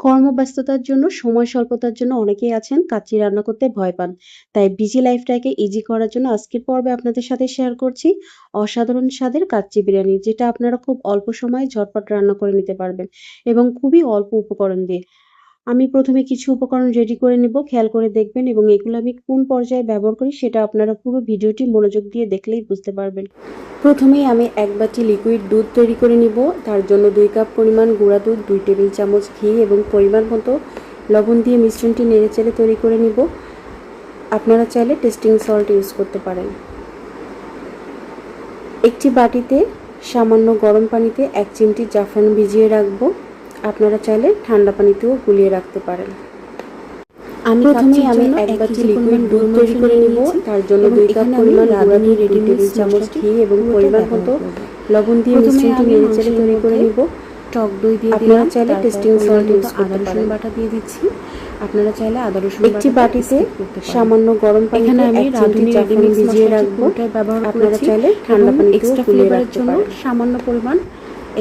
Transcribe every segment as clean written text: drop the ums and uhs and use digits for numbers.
কর্মব্যস্ততার জন্য সময় স্বল্পতার জন্য অনেকেই আছেন কাচ্চি রান্না করতে ভয় পান। তাই বিজি লাইফটাকে ইজি করার জন্য আজকের পর্বে আপনাদের সাথে শেয়ার করছি অসাধারণ স্বাদের কাচ্চি বিরিয়ানি, যেটা আপনারা খুব অল্প সময়ে ঝটপট রান্না করে নিতে পারবেন এবং খুবই অল্প উপকরণ দিয়ে। আমি প্রথমে কিছু উপকরণ রেডি করে নিব, খেয়াল করে দেখবেন, এবং এগুলো আমি কোন পর্যায়ে ব্যবহার করি সেটা আপনারা পুরো ভিডিওটি মনোযোগ দিয়ে দেখলেই বুঝতে পারবেন। প্রথমেই আমি 1 বাটি লিকুইড দুধ তৈরি করে নিব। তার জন্য 2 কাপ পরিমাণ গুঁড়া দুধ, 2 টেবিল চামচ ঘি এবং পরিমাণ মতো লবণ দিয়ে মিশ্রণটি নেড়েচেড়ে তৈরি করে নিব। আপনারা চাইলে টেস্টিং সল্ট ইউজ করতে পারেন। একটি বাটিতে সামান্য গরম পানিতে 1 চিমটি জাফরান ভিজিয়ে রাখবো। আপনারা চাইলে ঠান্ডা পানিতেও গুলিয়ে রাখতে পারেন। প্রথমে আমি 1 বাটি লিকুইড দুধ তৈরি করে নিব। তার জন্য 2 কাপ পরিমাণ গুঁড়া দুধ, 2 টেবিল চামচ ঘি এবং পরিমাণ মতো লবণ দিয়ে মিশ্রণটি নেড়েচেড়ে তৈরি করে নিব। টক দই দিয়ে দিলাম। আপনারা চাইলে টেস্টিং সল্ট ইউজ করতে পারেন। বাটা দিয়ে দিচ্ছি। আপনারা চাইলে আদা রসুন বাটা। একটি বাটিতে সামান্য গরম পানিতে আমি রাঁধুনি জাফরান ভিজিয়ে রাখবো। আপনারা চাইলে ঠান্ডা পানিতেও গুলিয়ে রাখতে পারেন। সামান্য পরিমাণ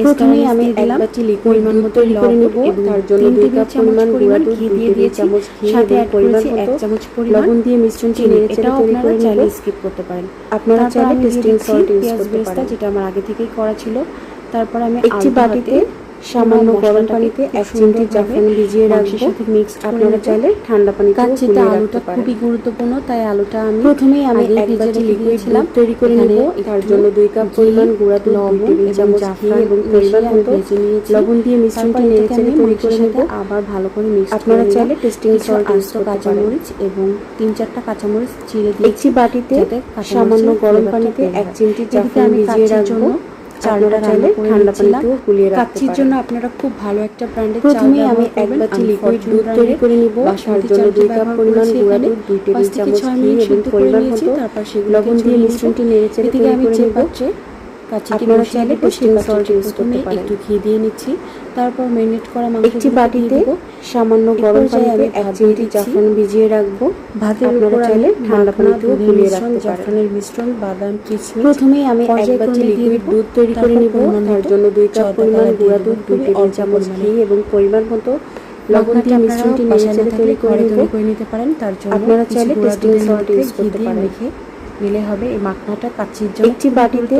প্রথমে আমি 1 বাটি লিকুইড দুধ তৈরি করে নেব। তার জন্য 2 কাপ পরিমাণ গুঁড়া দুধ, 2 টেবিল চামচ ঘি এবং পরিমাণ মতো লবণ দিয়ে মিশ্রণটি নেড়েচেড়ে তৈরি করে নেব। স্কিপ করতে পারেন। আপনারা চাইলে টেস্টিং সল্ট ইউজ করতে পারেন, যেটা আমার আগে থেকেই করা ছিল। তারপর আমি একটি বাটিতে সামান্য গরম পানিতে 1 চিমটি জাফরান ভিজিয়ে রাখবো। মিক্স আপনারা চাইলে ঠান্ডা পানিতে গুলিয়ে রাখতে পারেন। খুবই গুরুত্বপূর্ণ, তাই আলুটা আমি প্রথমেই 1 বাটি লিকুইড দুধ তৈরি করে নেব। তার জন্য 2 কাপ পরিমাণ গুঁড়া দুধ, 2 টেবিল চামচ ঘি এবং পরিমাণ মতো লবণ দিয়ে মিশ্রণটি নেড়েচেড়ে তৈরি করে নেব। আবার ভালো করে মিক্স। আপনারা চাইলে টেস্টিং সল্ট ইউজ করতে পারেন। কাঁচামরিচ এবং 3-4টা কাঁচামরিচ চিড়ে দিয়ে একটি বাটিতে সামান্য গরম পানিতে 1 চিমটি জাফরান ভিজিয়ে রাখবো। আপনারা চাইলে ঠান্ডা পানিতেও গুলিয়ে রাখতে পারেন। কাচ্চির জন্য আপনারা খুব ভালো একটা ব্র্যান্ডের চাল ব্যবহার করবেন। প্রথমে আমি 1 বাটি লিকুইড দুধ তৈরি করে নিব। তার জন্য 2 কাপ পরিমাণ গুঁড়া দুধ, 2 টেবিল চামচ ঘি এবং পরিমাণ মতো লবণ দিয়ে মিশ্রণটি নেড়েচেড়ে তৈরি করে নেব। আপনারা চাইলে টেস্টিং সল্ট ইউজ করতে পারেন। একটু ঘি দিয়ে নিচ্ছি। তারপর ম্যারিনেট করা মাংস একটি বাটিতে সামান্য গরম পানিতে 1 চিমটি জাফরান ভিজিয়ে রাখবো। ভাতের উপর চাইলে ঠান্ডা পানিতেও গুলিয়ে রাখতে পারেন। জাফরানের মিশ্রণ, বাদাম, কিশমিশ। প্রথমেই আমি 1 বাটি লিকুইড দুধ তৈরি করে নিব। তার জন্য 2 কাপ পরিমাণ গুঁড়া দুধ, 2 টেবিল চামচ ঘি এবং পরিমাণ মতো লবণ দিয়ে মিশ্রণটি নেড়েচেড়ে তৈরি করে নিতে পারেন। তার জন্য আপনারা চাইলে টেস্টিং সল্ট ইউজ করতে পারেন। নিলে হবে এই মাখনাটা কাচ্চির জন্য। একটি বাটিতে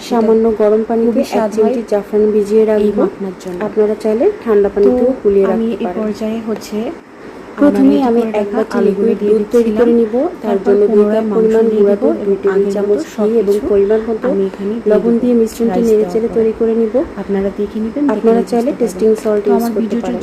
সামান্য গরম পানিতে 1 চিমটি জাফরান ভিজিয়ে রাখবো মাখনার জন্য। আপনারা চাইলে ঠান্ডা পানিতেও গুলিয়ে রাখতে পারেন। এই পর্যায়ে হচ্ছে প্রথমে আমি 1 বাটি লিকুইড দুধ তৈরি করে নিব। তার জন্য 2 কাপ পরিমাণ গুঁড়া দুধ, 2 টেবিল চামচ ঘি এবং পরিমাণ মতো লবণ দিয়ে মিশ্রণটি নেড়েচেড়ে তৈরি করে নিব। আপনারা দেখে নেবেন। আপনারা চাইলে টেস্টিং সল্ট ইউজ করতে পারেন।